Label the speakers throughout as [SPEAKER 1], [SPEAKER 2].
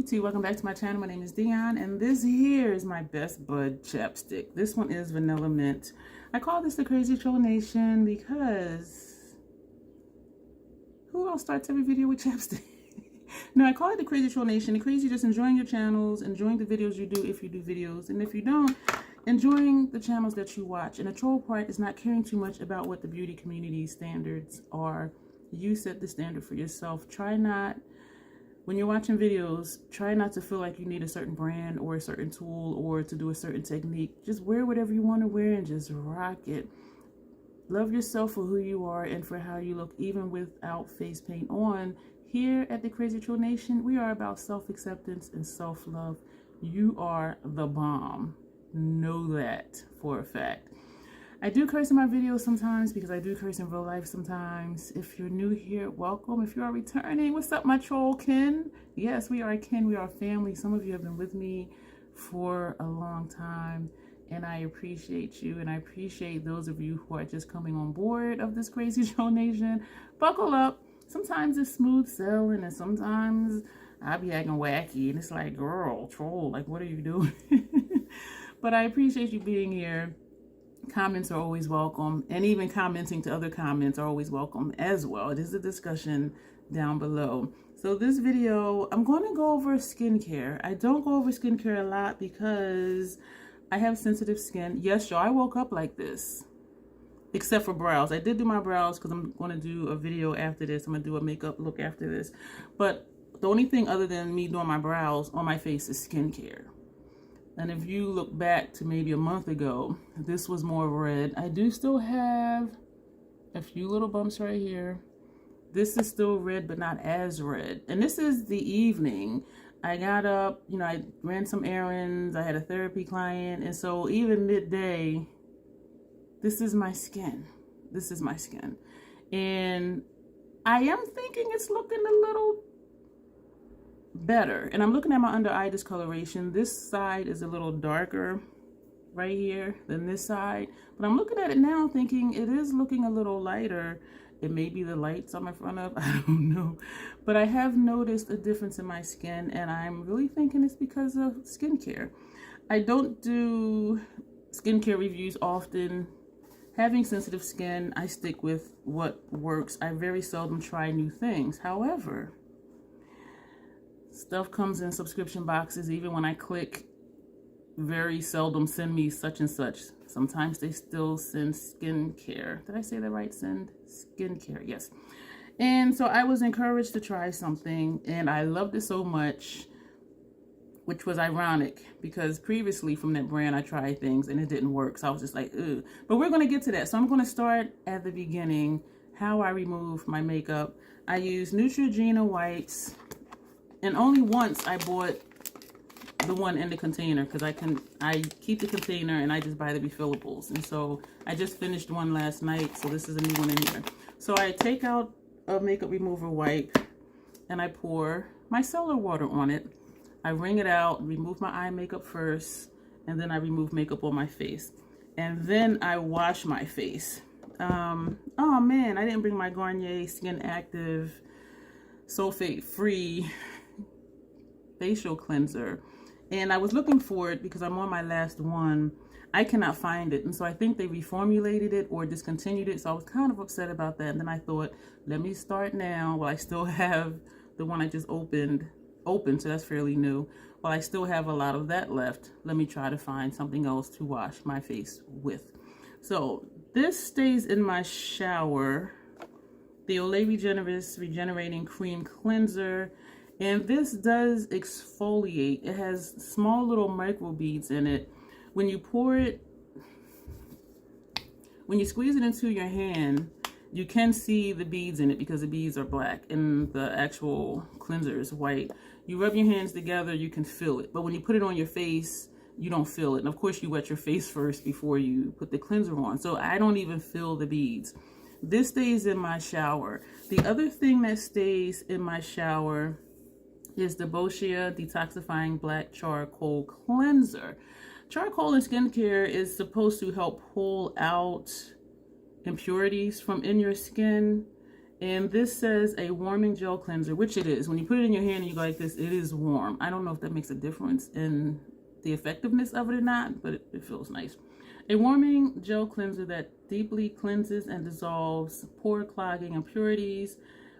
[SPEAKER 1] YouTube, welcome back to my channel. My name is Dion, and this here is my Best Bud chapstick. This one is Vanilla Mint. I call this the Crazy Troll Nation because who else starts every video with chapstick? No, I call it the Crazy Troll Nation. The crazy just enjoying your channels, enjoying the videos you do if you do videos, and if you don't, enjoying the channels that you watch. And the troll part is not caring too much about what the beauty community standards are. You set the standard for yourself. Try not, when you're watching videos, try not to feel like you need a certain brand or a certain tool or to do a certain technique. Just wear whatever you want to wear and just rock it. Love yourself for who you are and for how you look, even without face paint on. Here at the Crazy Troll Nation, we are about self-acceptance and self-love. You are the bomb. Know that for a fact. I do curse in my videos sometimes because I do curse in real life sometimes. If you're new here, welcome. If you are returning, what's up, my troll kin? Yes, we are kin. We are family. Some of you have been with me for a long time, and I appreciate you, and I appreciate those of you who are just coming on board of this Crazy Troll Nation. Buckle up. Sometimes it's smooth sailing, and sometimes I'll be acting wacky, and it's like, girl, troll, like, what are you doing? But I appreciate you being here. Comments are always welcome, and even commenting to other comments are always welcome as well. It is a discussion down below. So this video, I'm going to go over skincare. I don't go over skincare a lot because I have sensitive skin. Yes, y'all, I woke up like this, except for brows. I did do my brows because I'm going to do a video after this. I'm going to do a makeup look after this. But the only thing other than me doing my brows on my face is skincare. And if you look back to maybe a month ago, this was more red. I do still have a few little bumps right here. This is still red, but not as red. And this is the evening. I got up, you know, I ran some errands. I had a therapy client. And so even midday, this is my skin. This is my skin. And I am thinking it's looking a little better. And I'm looking at my under eye discoloration. This side is a little darker right here than this side, but I'm looking at it now thinking it is looking a little lighter. It may be the lights I'm in front of, I don't know, but I have noticed a difference in my skin, and I'm really thinking it's because of skincare. I don't do skincare reviews often. Having sensitive skin, I stick with what works. I very seldom try new things. However, stuff comes in subscription boxes. Even when I click, very seldom send me such and such. Sometimes they still send skincare. Did I say that right? Send skincare. Yes. And so I was encouraged to try something, and I loved it so much, which was ironic because previously from that brand I tried things and it didn't work. So I was just like, ugh. But we're going to get to that. So I'm going to start at the beginning, how I remove my makeup. I use Neutrogena wipes. And only once I bought the one in the container because I keep the container and I just buy the refillables. And so I just finished one last night, so this is a new one in here. So I take out a makeup remover wipe and I pour micellar water on it. I wring it out, remove my eye makeup first, and then I remove makeup on my face. And then I wash my face. Oh man, I didn't bring my Garnier Skin Active sulfate-free facial cleanser, and I was looking for it because I'm on my last one. I cannot find it, and so I think they reformulated it or discontinued it, so I was kind of upset about that. And then I thought, let me start now while I still have the one I just opened, so that's fairly new. While I still have a lot of that left, let me try to find something else to wash my face with. So this stays in my shower, the Olay Regenerist Regenerating Cream Cleanser. And this does exfoliate. It has small little micro beads in it. When you pour it, when you squeeze it into your hand, you can see the beads in it because the beads are black and the actual cleanser is white. You rub your hands together, you can feel it. But when you put it on your face, you don't feel it. And of course you wet your face first before you put the cleanser on. So I don't even feel the beads. This stays in my shower. The other thing that stays in my shower is the Boscia Detoxifying Black Charcoal Cleanser. Charcoal in skincare is supposed to help pull out impurities from in your skin. And this says a warming gel cleanser, which it is. When you put it in your hand and you go like this, it is warm. I don't know if that makes a difference in the effectiveness of it or not, but it feels nice. A warming gel cleanser that deeply cleanses and dissolves pore clogging impurities,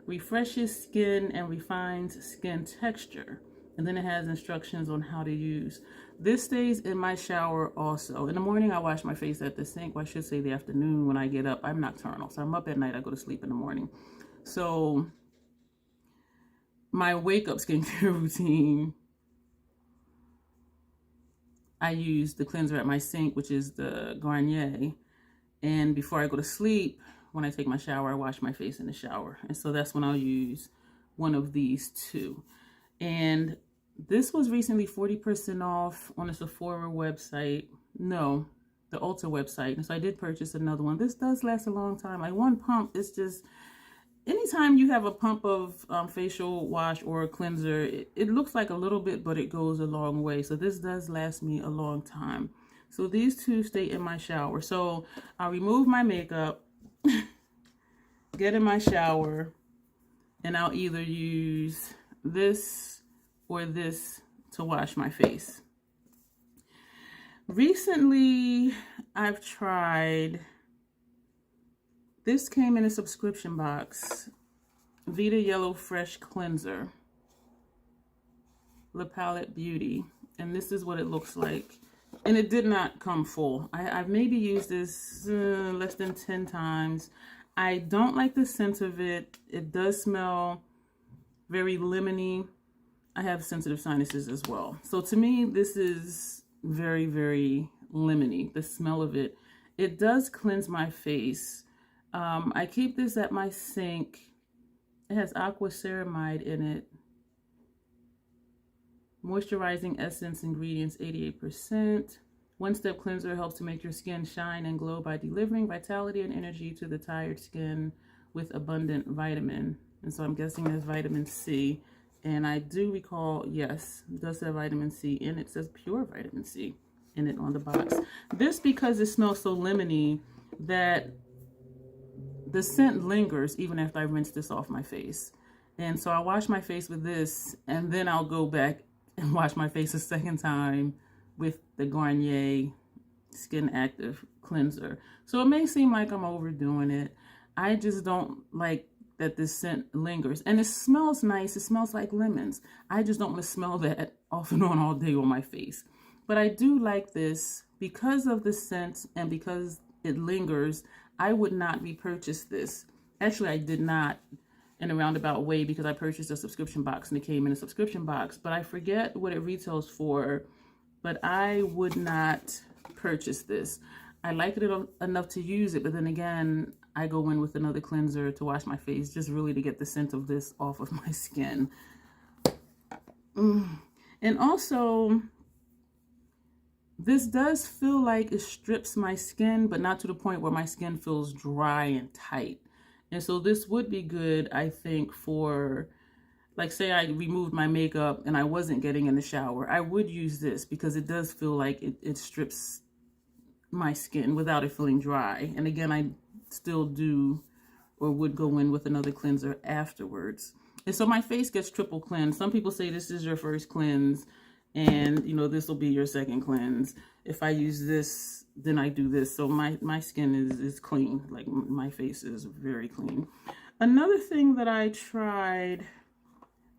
[SPEAKER 1] refreshes skin, and refines skin texture. And then it has instructions on how to use. This stays in my shower also. In the morning, I wash my face at the sink. Well, I should say the afternoon when I get up. I'm nocturnal, so I'm up at night. I go to sleep in the morning. So my wake-up skincare routine, I use the cleanser at my sink, which is the Garnier. And before I go to sleep, when I take my shower, I wash my face in the shower. And so that's when I'll use one of these two. And this was recently 40% off on the Sephora website. No, the Ulta website. And so I did purchase another one. This does last a long time. Like one pump is just, anytime you have a pump of facial wash or a cleanser, it looks like a little bit, but it goes a long way. So this does last me a long time. So these two stay in my shower. So I'll remove my makeup, get in my shower, and I'll either use this or this to wash my face. Recently, I've tried, this came in a subscription box, Vita Yellow Fresh Cleanser, La Palette Beauty, and this is what it looks like. And it did not come full. I've maybe used this less than 10 times. I don't like the scent of it. It does smell very lemony. I have sensitive sinuses as well. So to me, this is very, very lemony, the smell of it. It does cleanse my face. I keep this at my sink. It has aqua ceramide in it. Moisturizing essence ingredients, 88%. One-step cleanser helps to make your skin shine and glow by delivering vitality and energy to the tired skin with abundant vitamin. And so I'm guessing there's vitamin C. And I do recall, yes, it does have vitamin C, and it says pure vitamin C in it on the box. This, because it smells so lemony, that the scent lingers even after I rinse this off my face. And so I wash my face with this, and then I'll go back and wash my face a second time with the Garnier Skin Active Cleanser. So it may seem like I'm overdoing it. I just don't like that this scent lingers. And it smells nice. It smells like lemons. I just don't want to smell that off and on all day on my face. But I do like this because of the scent and because it lingers. I would not repurchase this. Actually, I did not in a roundabout way because I purchased a subscription box and it came in a subscription box. But I forget what it retails for. But I would not purchase this. I like it enough to use it, but then again, I go in with another cleanser to wash my face, just really to get the scent of this off of my skin. And also, this does feel like it strips my skin, but not to the point where my skin feels dry and tight. And so this would be good, I think, for, like, say I removed my makeup and I wasn't getting in the shower. I would use this because it does feel like it strips my skin without it feeling dry. And again, I still do or would go in with another cleanser afterwards. And so my face gets triple cleansed. Some people say this is your first cleanse and, you know, this will be your second cleanse. If I use this, then I do this. So my skin is clean. Like, my face is very clean. Another thing that I tried,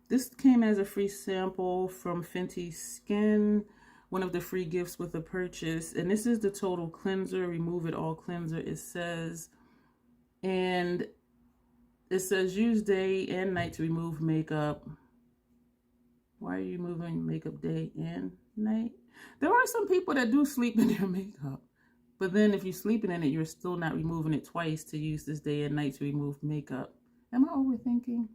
[SPEAKER 1] this came as a free sample from Fenty Skin, one of the free gifts with a purchase. And this is the Total Cleanser, Remove It All Cleanser, it says. And it says use day and night to remove makeup. Why are you removing makeup day and night? There are some people that do sleep in their makeup. But then if you're sleeping in it, you're still not removing it twice to use this day and night to remove makeup. Am I overthinking?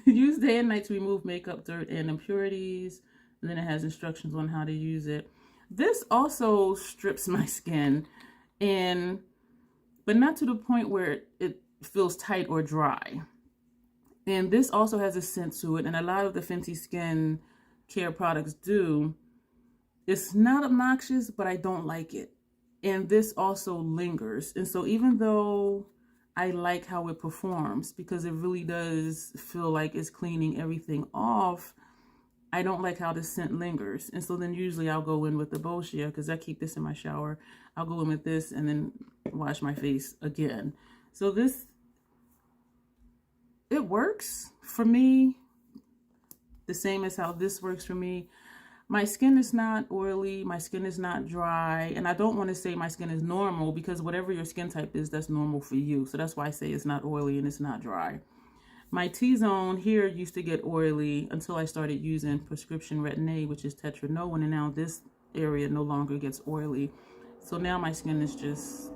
[SPEAKER 1] Use day and night to remove makeup, dirt, and impurities. And then it has instructions on how to use it. This also strips my skin, but not to the point where it feels tight or dry. And this also has a scent to it, and a lot of the Fenty Skin Care products do. It's not obnoxious, but I don't like it. And this also lingers. And so even though I like how it performs because it really does feel like it's cleaning everything off. I don't like how the scent lingers. And so then usually I'll go in with the Beige because I keep this in my shower. I'll go in with this and then wash my face again. So this, it works for me the same as how this works for me. My skin is not oily, my skin is not dry, and I don't want to say my skin is normal because whatever your skin type is, that's normal for you. So that's why I say it's not oily and it's not dry. My T-zone here used to get oily until I started using prescription retin-A, which is tetraenoin, and now this area no longer gets oily. So now my skin is just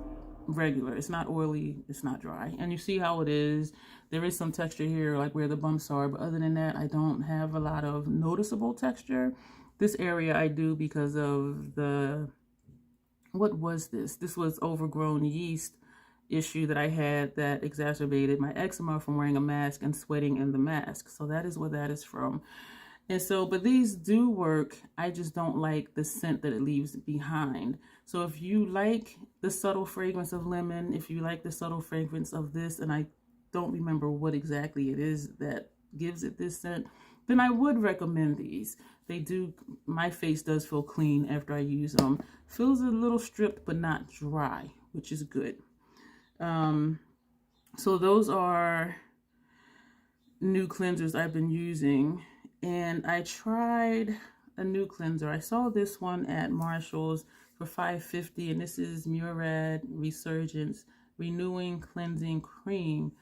[SPEAKER 1] regular. It's not oily, it's not dry. And you see how it is. There is some texture here, like where the bumps are, but other than that, I don't have a lot of noticeable texture. This area I do because of the, what was this? This was overgrown yeast issue that I had that exacerbated my eczema from wearing a mask and sweating in the mask. So that is where that is from. And so, but these do work. I just don't like the scent that it leaves behind. So if you like the subtle fragrance of lemon, if you like the subtle fragrance of this, and I don't remember what exactly it is that gives it this scent, then I would recommend these. They do, my face does feel clean after I use them. Feels a little stripped, but not dry, which is good. So those are new cleansers I've been using. And I tried a new cleanser. I saw this one at Marshall's for $5.50, and this is Murad Resurgence Renewing Cleansing Cream.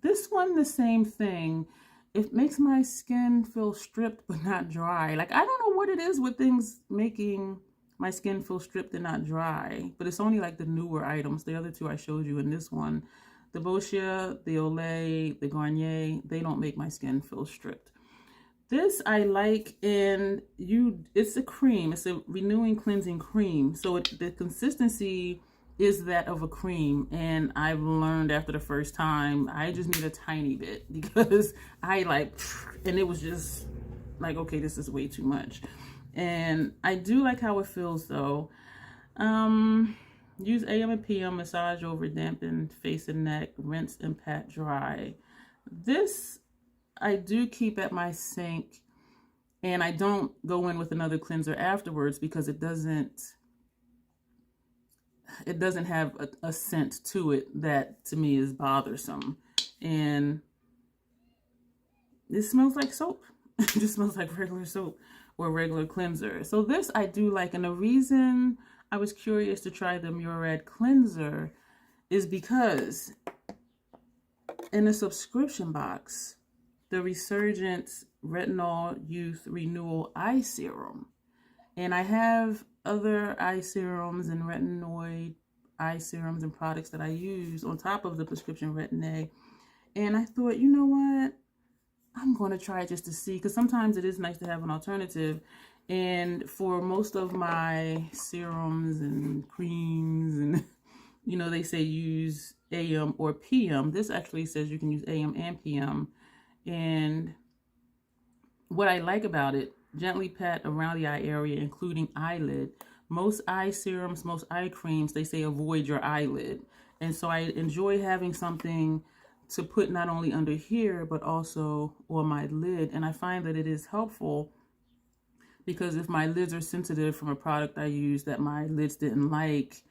[SPEAKER 1] This one, the same thing. It makes my skin feel stripped but not dry. Like, I don't know what it is with things making my skin feel stripped and not dry, but it's only like the newer items. The other two I showed you in this one, the Beige, the Olay, the Garnier, they don't make my skin feel stripped. This I like, and it's a cream. It's a renewing cleansing cream. So the consistency is that of a cream, and I've learned after the first time I just need a tiny bit because I like, and it was just like, okay, this is way too much. And I do like how it feels though. Use AM and PM, massage over dampen face and neck, rinse and pat dry. This I do keep at my sink, and I don't go in with another cleanser afterwards because it doesn't have a scent to it that to me is bothersome. And it smells like soap. It just smells like regular soap or regular cleanser. So this I do like, and the reason I was curious to try the Murad cleanser is because in the subscription box, the Resurgence Retinol Youth Renewal Eye Serum. And I have other eye serums and retinoid eye serums and products that I use on top of the prescription retin-A. And I thought, you know what? I'm going to try it just to see, because sometimes it is nice to have an alternative. And for most of my serums and creams and, you know, they say use AM or PM. This actually says you can use AM and PM. And what I like about it, gently pat around the eye area, including eyelid. Most eye serums, most eye creams, they say avoid your eyelid. And so I enjoy having something to put not only under here, but also on my lid. And I find that it is helpful because if my lids are sensitive from a product I used that my lids didn't like,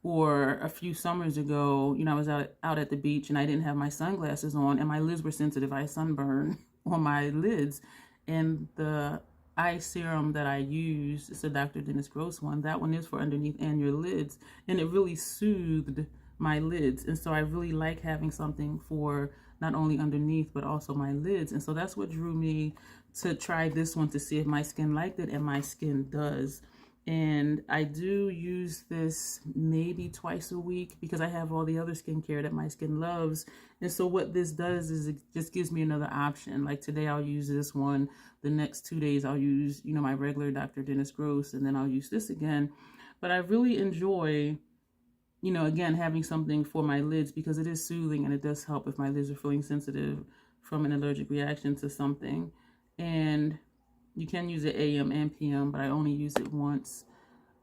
[SPEAKER 1] or a few summers ago, you know, I was out at the beach and I didn't have my sunglasses on and my lids were sensitive. I had sunburn on my lids. And the eye serum that I use, it's a Dr. Dennis Gross one. That one is for underneath and your lids. And it really soothed my lids. And so I really like having something for not only underneath, but also my lids. And so that's what drew me to try this one to see if my skin liked it, and my skin does. And I do use this maybe twice a week because I have all the other skincare that my skin loves. And so what this does is it just gives me another option. Like today I'll use this one. The next 2 days I'll use, you know, my regular Dr. Dennis Gross, and then I'll use this again. But I really enjoy, you know, again, having something for my lids because it is soothing and it does help if my lids are feeling sensitive from an allergic reaction to something. And you can use it AM and PM, but I only use it once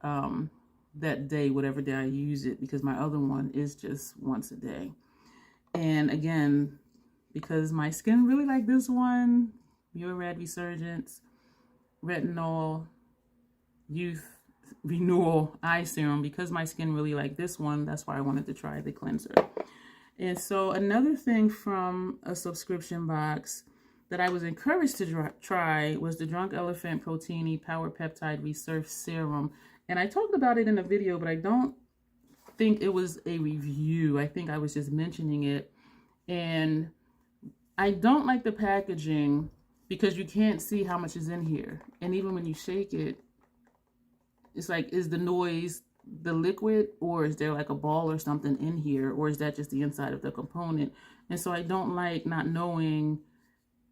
[SPEAKER 1] that day, whatever day I use it, because my other one is just once a day. And again, because my skin really like this one, Pure Red Resurgence Retinol Youth Renewal Eye Serum, because my skin really like this one, that's why I wanted to try the cleanser. And so another thing from a subscription box that I was encouraged to try was the Drunk Elephant Proteini Power Peptide Resurf Serum. And I talked about it in a video, but I don't think it was a review. I think I was just mentioning it. And I don't like the packaging because you can't see how much is in here. And even when you shake it, it's like, is the noise the liquid, or is there like a ball or something in here, or is that just the inside of the component? And so I don't like not knowing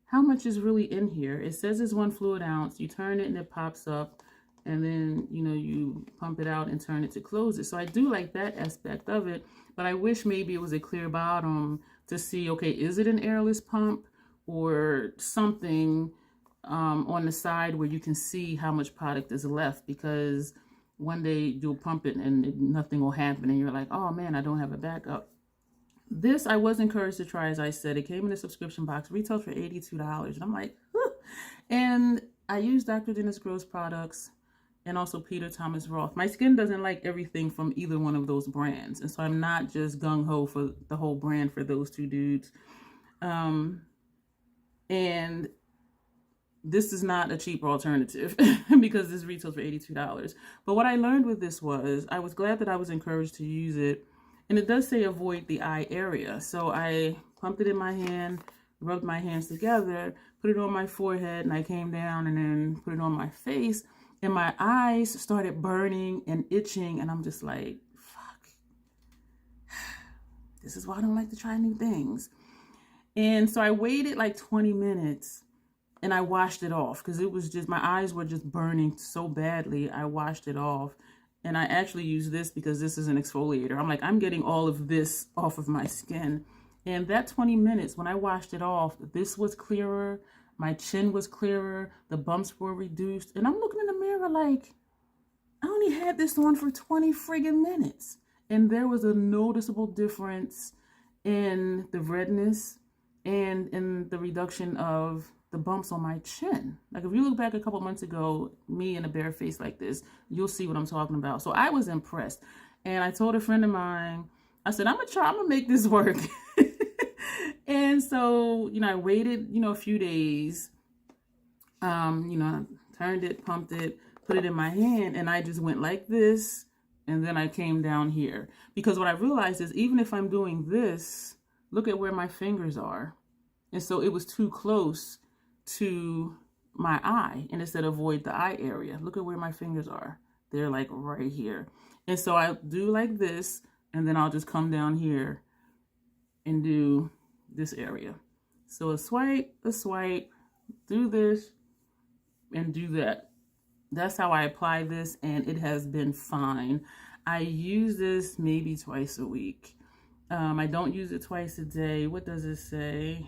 [SPEAKER 1] how much is really in here. It says it's 1 fluid ounce. You turn it and it pops up, and then, you know, you pump it out and turn it to close it. So I do like that aspect of it, but I wish maybe it was a clear bottom to see, okay, is it an airless pump or something on the side where you can see how much product is left, because one day you'll pump it and nothing will happen and you're like, oh man, I don't have a backup. This I was encouraged to try. As I said, it came in a subscription box, retailed for $82, and I'm like, huh. And I use Dr. Dennis Gross products and also Peter Thomas Roth. My skin doesn't like everything from either one of those brands, and so I'm not just gung-ho for the whole brand for those two dudes. And this is not a cheaper alternative because this retails for $82. But what I learned with this was, I was glad that I was encouraged to use it. And it does say avoid the eye area. So I pumped it in my hand, rubbed my hands together, put it on my forehead, and I came down and then put it on my face. And my eyes started burning and itching. And I'm just like, fuck. This is why I don't like to try new things. And so I waited like 20 minutes. And I washed it off because it was just, my eyes were just burning so badly. I washed it off. And I actually use this because this is an exfoliator. I'm like, I'm getting all of this off of my skin. And that 20 minutes, when I washed it off, this was clearer. My chin was clearer. The bumps were reduced. And I'm looking in the mirror like, I only had this on for 20 friggin' minutes. And there was a noticeable difference in the redness and in the reduction of the bumps on my chin. Like if you look back a couple months ago, me in a bare face like this, you'll see what I'm talking about. So I was impressed. And I told a friend of mine, I said, I'm gonna make this work. And so, you know, I waited, you know, a few days, you know, turned it, pumped it, put it in my hand, and I just went like this. And then I came down here, because what I realized is even if I'm doing this, look at where my fingers are. And so it was too close to my eye, and it said avoid the eye area. Look at where my fingers are. They're like right here. And so I do like this, and then I'll just come down here and do this area. So a swipe, do this, and do that. That's how I apply this, and it has been fine. I use this maybe twice a week. I don't use it twice a day. What does it say?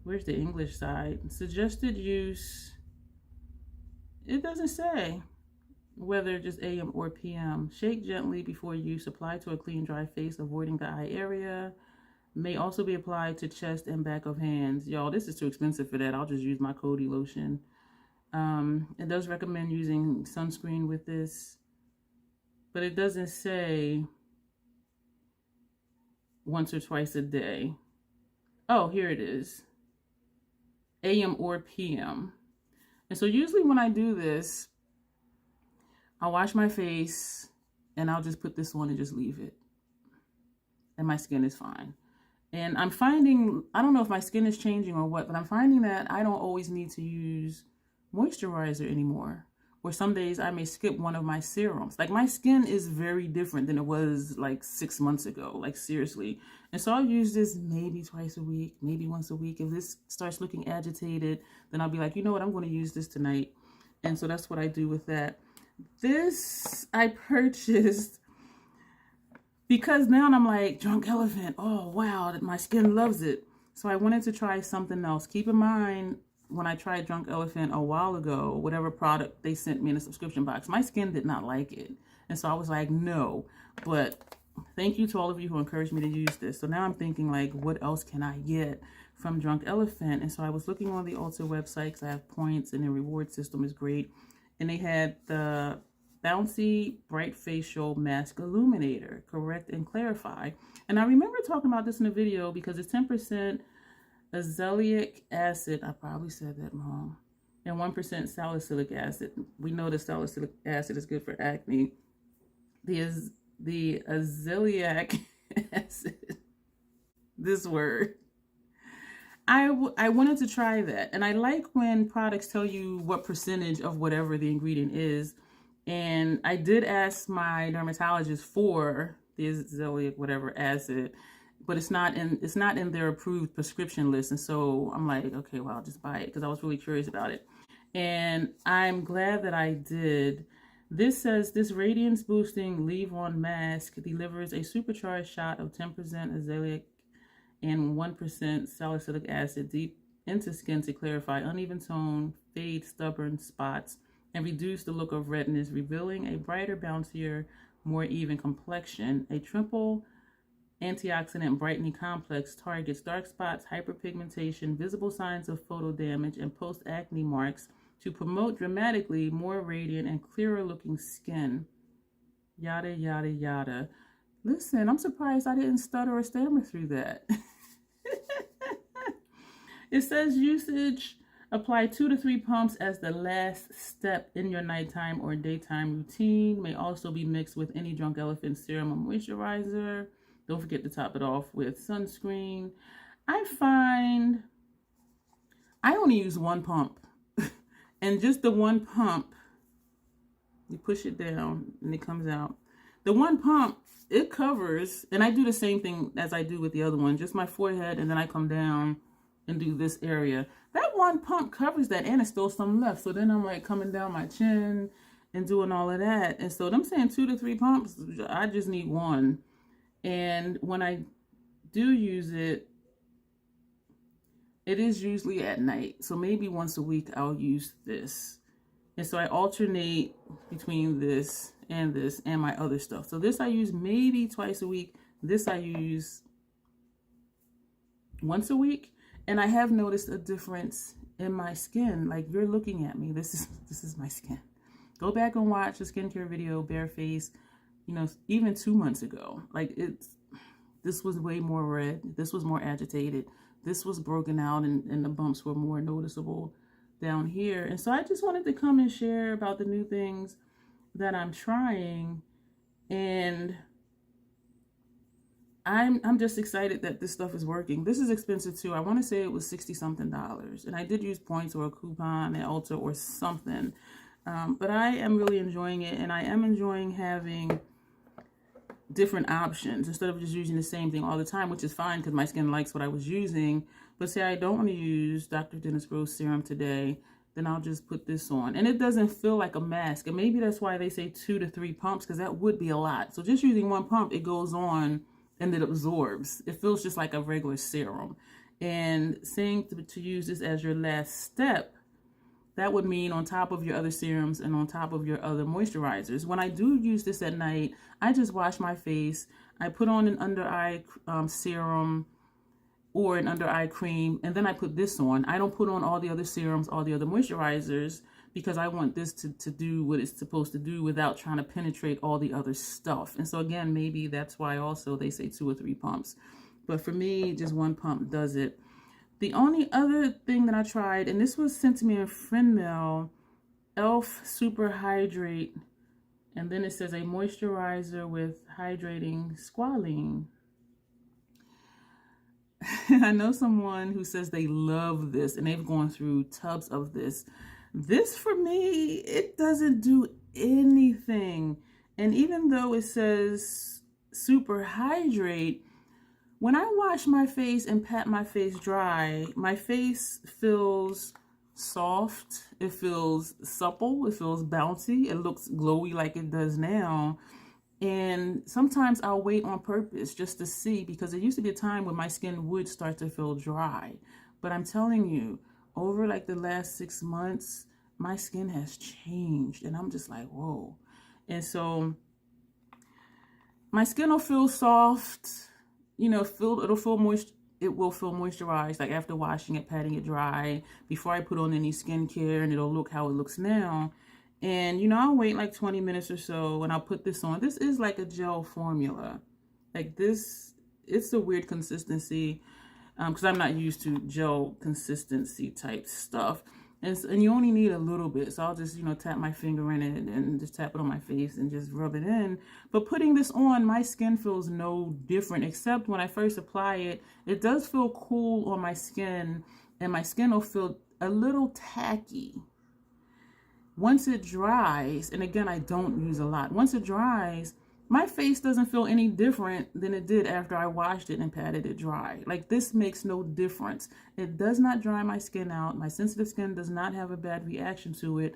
[SPEAKER 1] Where's the English side? Suggested use. It doesn't say whether just AM or PM. Shake gently before use. Apply to a clean, dry face, avoiding the eye area. May also be applied to chest and back of hands. Y'all, this is too expensive for that. I'll just use my Coty lotion. It does recommend using sunscreen with this, but it doesn't say once or twice a day. Oh, here it is. AM or PM. And so usually when I do this, I'll wash my face and I'll just put this on and just leave it. And my skin is fine. And I'm finding, I don't know if my skin is changing or what, but I'm finding that I don't always need to use moisturizer anymore. Or some days I may skip one of my serums. Like my skin is very different than it was like 6 months ago, like seriously. And so I'll use this maybe twice a week, maybe once a week. If this starts looking agitated, then I'll be like, you know what, I'm going to use this tonight. And so that's what I do with that. This I purchased because now I'm like, Drunk Elephant, oh wow, my skin loves it. So I wanted to try something else. Keep in mind, when I tried Drunk Elephant a while ago, whatever product they sent me in a subscription box, my skin did not like it. And so I was like, no. But thank you to all of you who encouraged me to use this. So now I'm thinking, like, what else can I get from Drunk Elephant? And so I was looking on the Ulta website because I have points and their reward system is great. And they had the Bouncy Bright Facial Mask Illuminator, Correct and Clarify. And I remember talking about this in a video because it's 10% azelaic acid. I probably said that wrong. And 1% salicylic acid. We know that salicylic acid is good for acne. The azelaic acid, this word. I wanted to try that. And I like when products tell you what percentage of whatever the ingredient is. And I did ask my dermatologist for the azelaic whatever acid, but it's not in their approved prescription list. And so I'm like, okay, well, I'll just buy it because I was really curious about it. And I'm glad that I did. This says this radiance boosting leave-on mask delivers a supercharged shot of 10% azelaic and 1% salicylic acid deep into skin to clarify uneven tone, fade stubborn spots, and reduce the look of redness, revealing a brighter, bouncier, more even complexion. A triple antioxidant brightening complex targets dark spots, hyperpigmentation, visible signs of photo damage, and post-acne marks to promote dramatically more radiant and clearer looking skin. Yada, yada, yada. Listen, I'm surprised I didn't stutter or stammer through that. It says usage, apply 2 to 3 pumps as the last step in your nighttime or daytime routine. May also be mixed with any Drunk Elephant serum or moisturizer. Don't forget to top it off with sunscreen. I find I only use 1 pump. And just the 1 pump, you push it down and it comes out. The 1 pump, it covers, and I do the same thing as I do with the other one, just my forehead, and then I come down and do this area. That 1 pump covers that, and it's still some left. So then I'm like coming down my chin and doing all of that. And so them saying 2 to 3 pumps, I just need 1. And when I do use it, it is usually at night. So maybe once a week I'll use this. And so I alternate between this and my other stuff. So this I use maybe twice a week. This I use once a week. And I have noticed a difference in my skin. Like, you're looking at me. This is my skin. Go back and watch a skincare video, bare face, you know, even 2 months ago. Like, this was way more red. This was more agitated. This was broken out, and the bumps were more noticeable down here. And so I just wanted to come and share about the new things that I'm trying. And I'm just excited that this stuff is working. This is expensive too. I want to say it was $60-something. And I did use points or a coupon at Ulta or something. But I am really enjoying it. And I am enjoying having different options instead of just using the same thing all the time, which is fine because my skin likes what I was using. But say I don't want to use Dr. Dennis Gross serum today, then I'll just put this on. And it doesn't feel like a mask. And maybe that's why they say 2 to 3 pumps, because that would be a lot. So just using 1 pump, it goes on and it absorbs. It feels just like a regular serum. And saying to use this as your last step, that would mean on top of your other serums and on top of your other moisturizers. When I do use this at night, I just wash my face. I put on an under eye serum or an under eye cream, and then I put this on. I don't put on all the other serums, all the other moisturizers, because I want this to do what it's supposed to do without trying to penetrate all the other stuff. And so again, maybe that's why also they say 2 or 3 pumps. But for me, just 1 pump does it. The only other thing that I tried, and this was sent to me in friend mail, e.l.f. Super Hydrate, and then it says a moisturizer with hydrating squalene. I know someone who says they love this, and they've gone through tubs of this. This, for me, it doesn't do anything. And even though it says Super Hydrate, when I wash my face and pat my face dry, my face feels soft, it feels supple, it feels bouncy, it looks glowy like it does now. And sometimes I'll wait on purpose just to see, because there used to be a time when my skin would start to feel dry. But I'm telling you, over like the last 6 months, my skin has changed, and I'm just like, whoa. And so my skin will feel soft, you know, it'll feel moist. It will feel moisturized, like after washing it, patting it dry, before I put on any skincare, and it'll look how it looks now. And, you know, I'll wait like 20 minutes or so, and I'll put this on. This is like a gel formula. Like this, it's a weird consistency, because I'm not used to gel consistency type stuff. And you only need a little bit. So I'll just, you know, tap my finger in it and just tap it on my face and just rub it in. But putting this on, my skin feels no different, except when I first apply it, it does feel cool on my skin, and my skin will feel a little tacky. Once it dries, and again, I don't use a lot. Once it dries, my face doesn't feel any different than it did after I washed it and patted it dry. Like, this makes no difference. It does not dry my skin out. My sensitive skin does not have a bad reaction to it.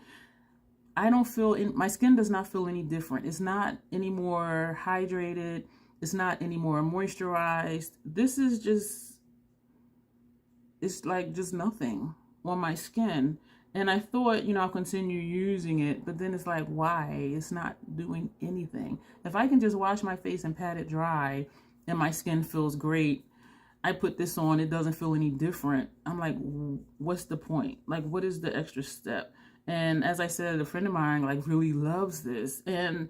[SPEAKER 1] I don't feel, my skin does not feel any different. It's not any more hydrated. It's not any more moisturized. This is just, it's like just nothing on my skin. And I thought, you know, I'll continue using it, but then it's like, why? It's not doing anything. If I can just wash my face and pat it dry and my skin feels great, I put this on, it doesn't feel any different. I'm like, what's the point? Like, what is the extra step? And as I said, a friend of mine like really loves this. And,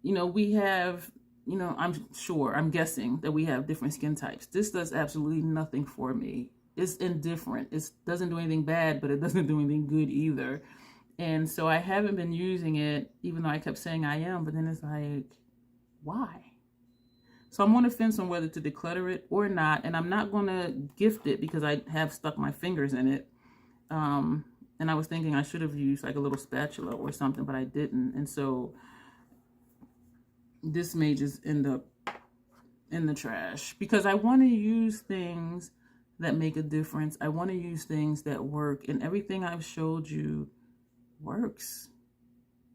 [SPEAKER 1] you know, we have, you know, I'm guessing that we have different skin types. This does absolutely nothing for me. It's indifferent. It doesn't do anything bad, but it doesn't do anything good either. And so I haven't been using it, even though I kept saying I am, but then it's like, why? So I'm on the fence on whether to declutter it or not, and I'm not going to gift it because I have stuck my fingers in it. And I was thinking I should have used like a little spatula or something, but I didn't. And so this may just end up in the trash, because I want to use things that make a difference. I want to use things that work, and everything I've showed you works.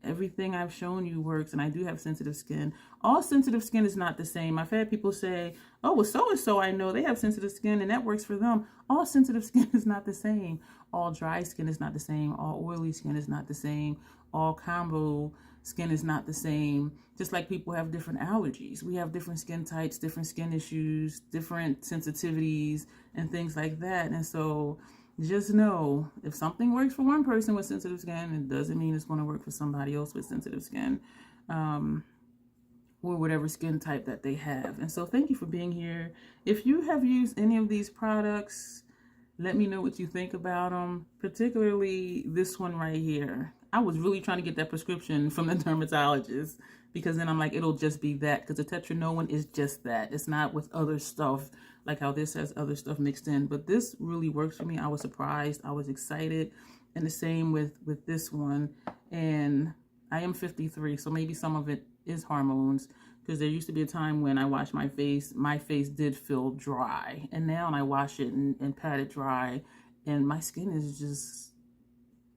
[SPEAKER 1] Everything I've shown you works, and I do have sensitive skin. All sensitive skin is not the same. I've had people say, oh, well, so-and-so I know, they have sensitive skin and that works for them. All sensitive skin is not the same. All dry skin is not the same. All oily skin is not the same. All combo skin is not the same. Just like people have different allergies. We have different skin types, different skin issues, different sensitivities, and things like that. And so just know, if something works for one person with sensitive skin, it doesn't mean it's going to work for somebody else with sensitive skin, or whatever skin type that they have. And so thank you for being here. If you have used any of these products, let me know what you think about them, particularly this one right here. I was really trying to get that prescription from the dermatologist, because then I'm like, it'll just be that, because the tetraenoin is just that. It's not with other stuff, like how this has other stuff mixed in. But this really works for me. I was surprised. I was excited. And the same with this one. And I am 53, so maybe some of it is hormones, because there used to be a time when I washed my face did feel dry. And now I wash it and pat it dry, and my skin is just,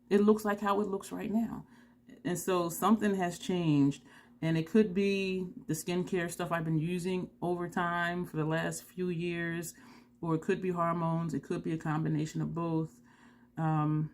[SPEAKER 1] it looks like how it looks right now. And so something has changed, and it could be the skincare stuff I've been using over time for the last few years, or it could be hormones. It could be a combination of both. But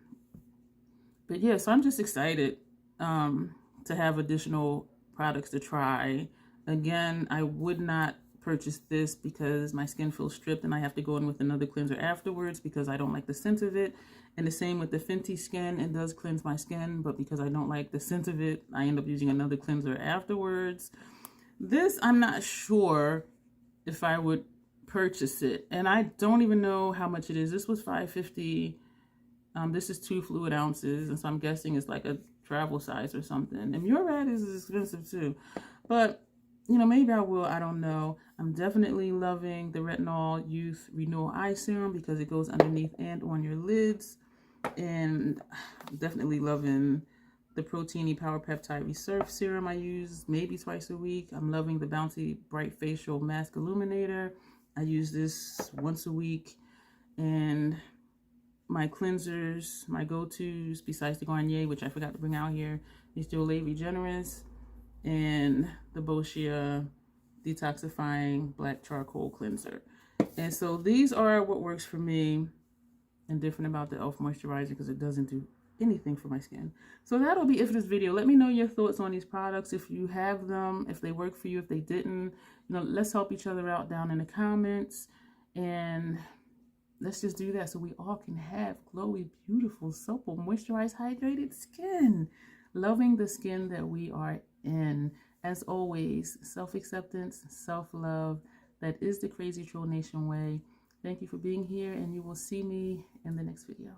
[SPEAKER 1] yeah, so I'm just excited to have additional products to try. Again, I would not purchase this because my skin feels stripped and I have to go in with another cleanser afterwards because I don't like the scent of it. And the same with the Fenty skin. It does cleanse my skin, but because I don't like the scent of it, I end up using another cleanser afterwards. This, I'm not sure if I would purchase it. And I don't even know how much it is. This was $5.50. This is 2 fluid ounces. And so I'm guessing it's like a travel size or something. And Murad is expensive too. But, you know, maybe I will. I don't know. I'm definitely loving the Retinol Youth Renewal Eye Serum because it goes underneath and on your lids. And I'm definitely loving the Proteiny Power Peptide Resurf Serum I use maybe twice a week. I'm loving the Bounty Bright Facial Mask Illuminator. I use this once a week. And my cleansers, my go-tos, besides the Garnier, which I forgot to bring out here, is the Olay Regenerist and the Boscia Detoxifying Black Charcoal Cleanser. And so these are what works for me, and different about the e.l.f. moisturizer because it doesn't do anything for my skin. So that'll be it for this video. Let me know your thoughts on these products, if you have them, if they work for you, if they didn't. You know, let's help each other out down in the comments, and let's just do that so we all can have glowy, beautiful, supple, moisturized, hydrated skin. Loving the skin that we are in. As always, self-acceptance, self-love. That is the Crazy Troll Nation way. Thank you for being here, and you will see me in the next video.